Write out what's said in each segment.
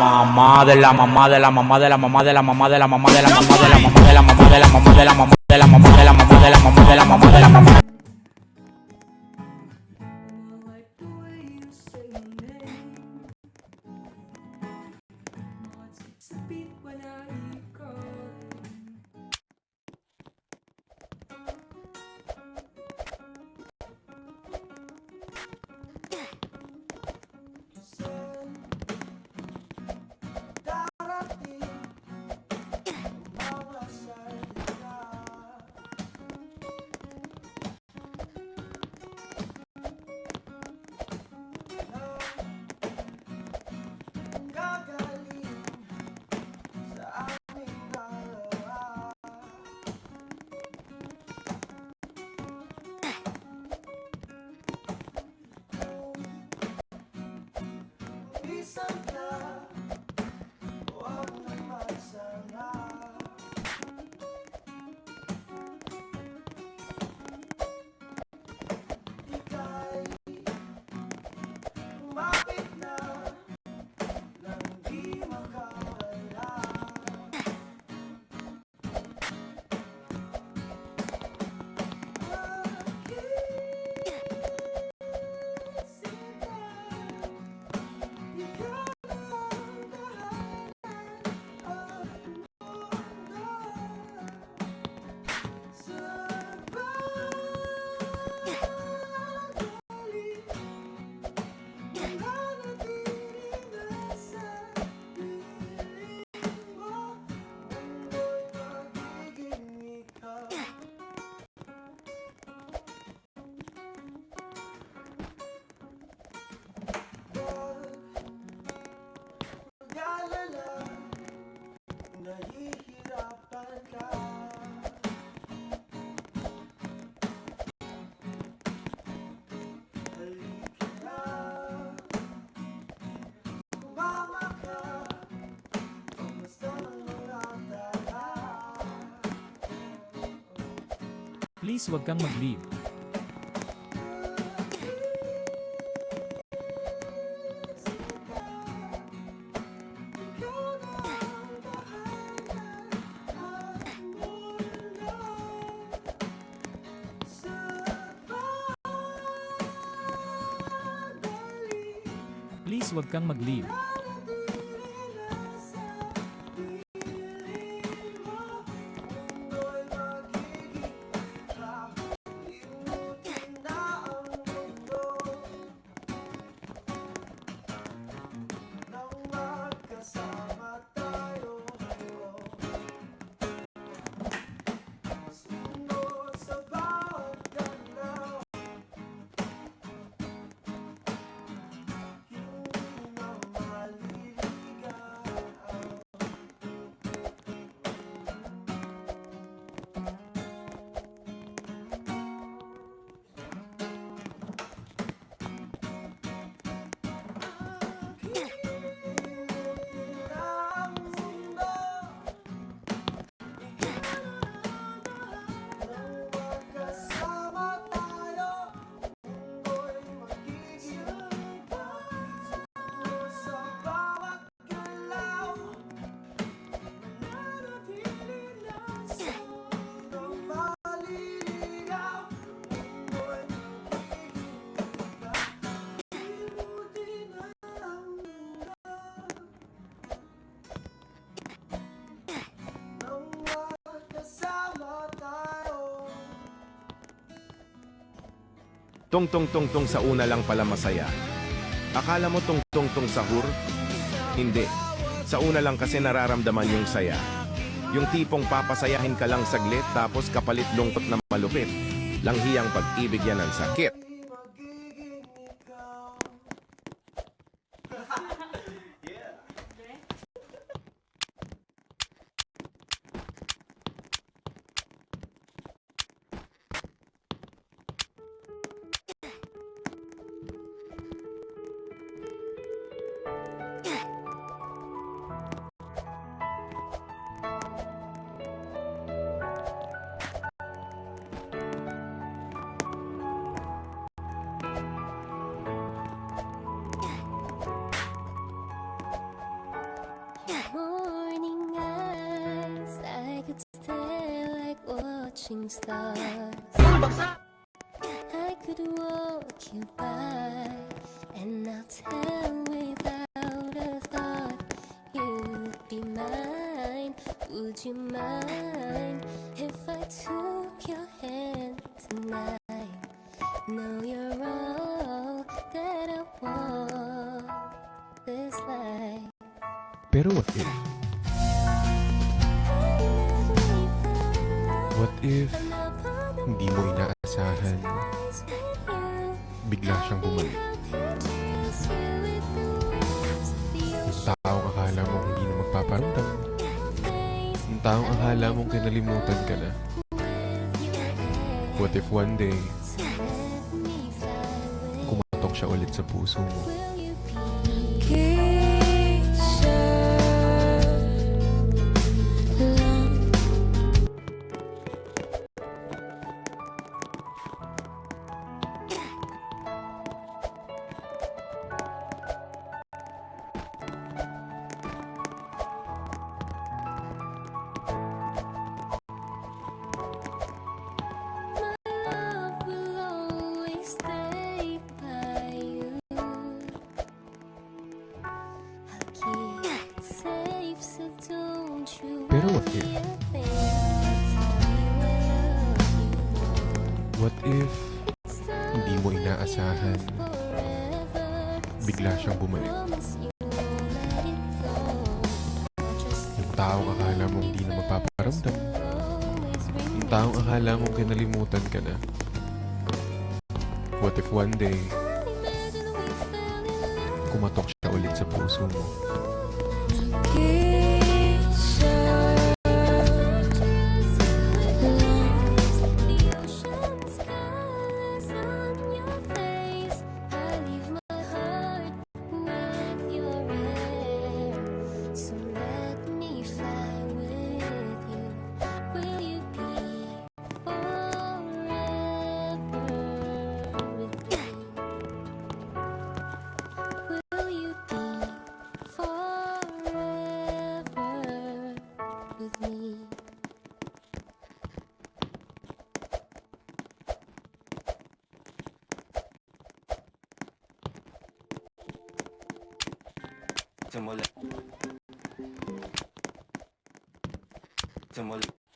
mamá de la mamá de la mamá de la mamá de la mamá de la mamá de la mamá de la mamá de la mamá de la mamá de la mamá de la mamá de la mamá de la mamá de la mamá de la mamá. Please wag kang mag-leave. Please wag kang mag-leave. Tong tong tong tong sa una lang pala masaya. Akala mo tong tong tong sahur? Hindi. Sa una lang kasi nararamdaman yung saya. Yung tipong papasayahin ka lang saglit tapos kapalit lungkot na malupit. Langhiyang pag-ibig yan ng sakit. watching stars. I could walk you by and not tell without a thought you'd be mine. Would you mind if I took your hand tonight? Know you're all that I want this life. Pero what if? What if hindi mo inaasahan, bigla siyang bumalik? Yung taong akala mong hindi na magpaparamdam, yung taong akala mong kinalimutan ka na. What if one day, kumatok siya ulit sa puso mo? Pero what if? What if hindi mo inaasahan, bigla siyang bumalik? Yung taong akala mong hindi na magpaparamdam, yung taong akala mong kinalimutan ka na. What if one day, kumatok siya ulit sa puso mo?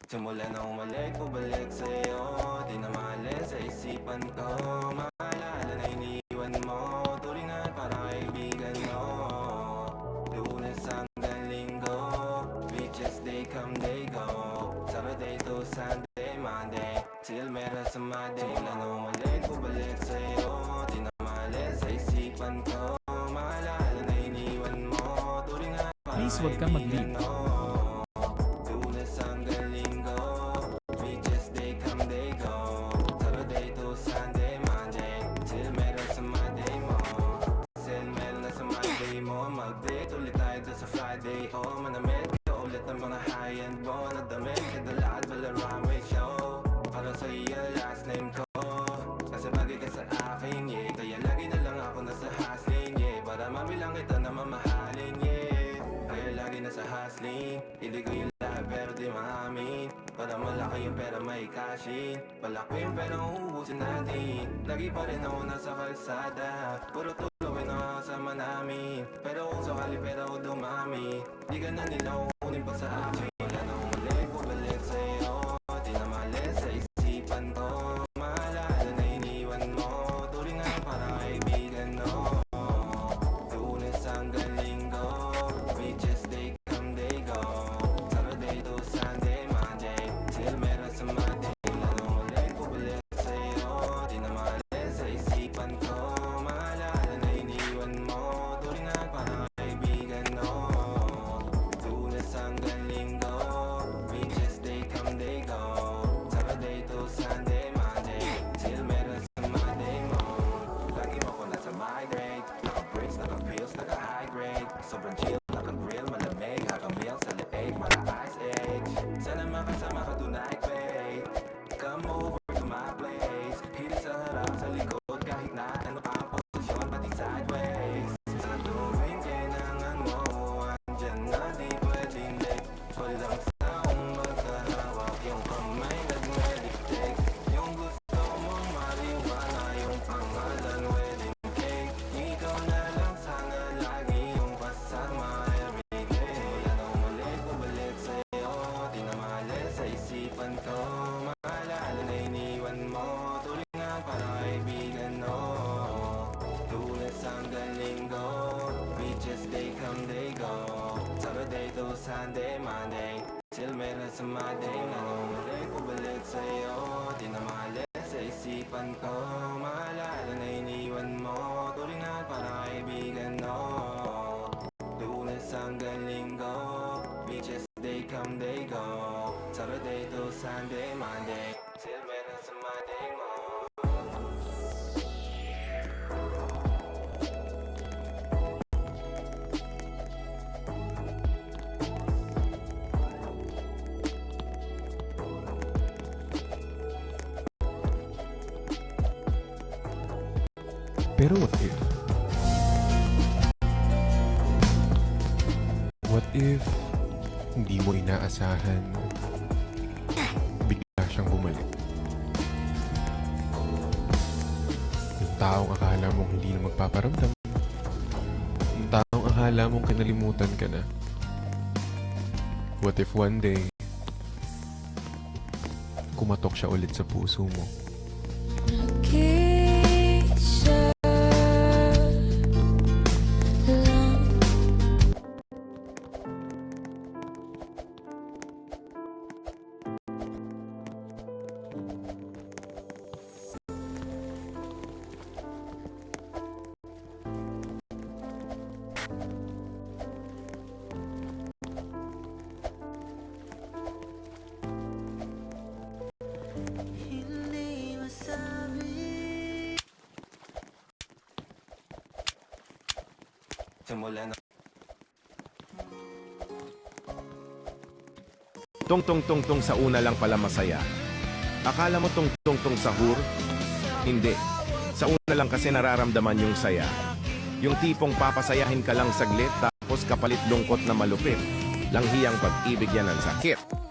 Simula na umalik, bumalik sa'yo. Di na mahalin sa isipan ko. Maalala na iniwan mo. Tulingan para kaibigan mo. Lunes hanggang linggo. Beaches, they come, they go. Saturday to Sunday, Monday till meron sa Monday. Simula na umalik, bumalik sa'yo. Di na mahalin sa isipan ko. Maalala na iniwan mo. Tulingan para Please, wag kang mag-leave. kaibigan mo. Lunes hanggang linggo. Beaches, they come, they go. Saturday to Sunday, Monday till meron sa Monday mo. Till meron na sa Monday mo. Mag-date ulit tayo doon sa Friday. Oh, manamit ka ulit ng mga high-end mo. Nadamit ka dalakad bala runway show. Para sa iyo last name ko. Kasi bagay ka sa akin, yeah. Kaya lagi na lang ako nasa hustling, yeah. Para mabilang kita na mamahalin, yeah. Kaya lagi nasa hustling. Hindi ko yung lahat pero di maamin. Para malaki yung pera may cashin. Malaki yung pera uubusin natin. Lagi pa rin ako nasa kalsada. Puro tulawin ang kasama namin. Pero kung sakali pera ko dumami, di ka na nila kukunin pa sa akin. Wala na umalik, bumalik sa'yo. Di na mahalin sa isipan ko. Maalala na iniwan mo. Tulingan para kaibigan mo. Lunes hanggang linggo. Beaches, they come, they go. Saturday to Sunday, Monday till meron sa Monday. Wala na umalik, bumalik sa'yo. Di na mahalin sa isipan ko. Maalala na iniwan mo. Tulingan para kaibigan mo. Lunes hanggang linggo. Sunday, Monday Till meron sa Monday Nangungulit ko balik sa'yo Di na maalis sa isipan ko Maalala na iniwan mo Turingan para kaibigan, no Lunes hanggang Linggo Beaches, they come, they go Saturday to Sunday, Monday Till meron sa Monday mo Pero what if hindi mo inaasahan, bigla siyang bumalik? Yung taong akala mong hindi na magpaparamdam, yung taong akala mong kinalimutan ka na. What if one day, kumatok siya ulit sa puso mo? Simula na Tong sa una lang pala masaya. Akala mo tong sahur? Hindi. Sa una lang kasi nararamdaman yung saya. Yung tipong papasayahin ka lang saglit tapos kapalit lungkot na malupit. Langhiyang pag-ibig yan ang sakit.